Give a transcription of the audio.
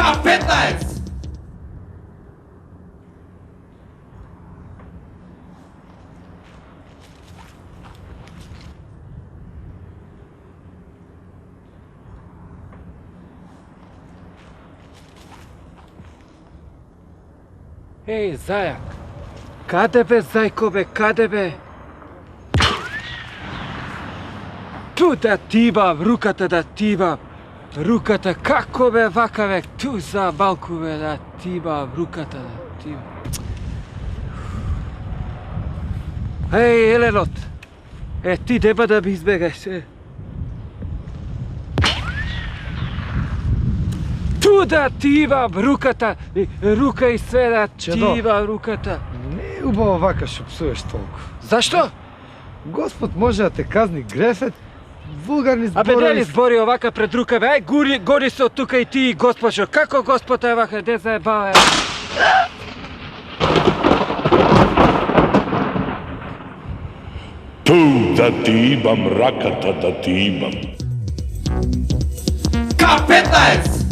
K15! Ej, zajak! Kade be, zajkobe, kade be? Tu da tibam, rukata da tibam. Rukata kako be vakave, tu za balkove da tibam, rukata da tibam. Ej, Elenot! Ti treba da bi izbjegaš. Tu da tibam, rukata, ruka i sve da Čedo. tibam, rukata. Не е убаво вака што псуеш толку. Zašto? Господ може да те казни грефет, вулгарни A be зборови. deli zbori ovaka pred rukave, aj gori se od tuka i ti, gospođo, kako gospoda je ovaka, gdje zajebava je? Tu da ti imam, rakata da ti imam. K15!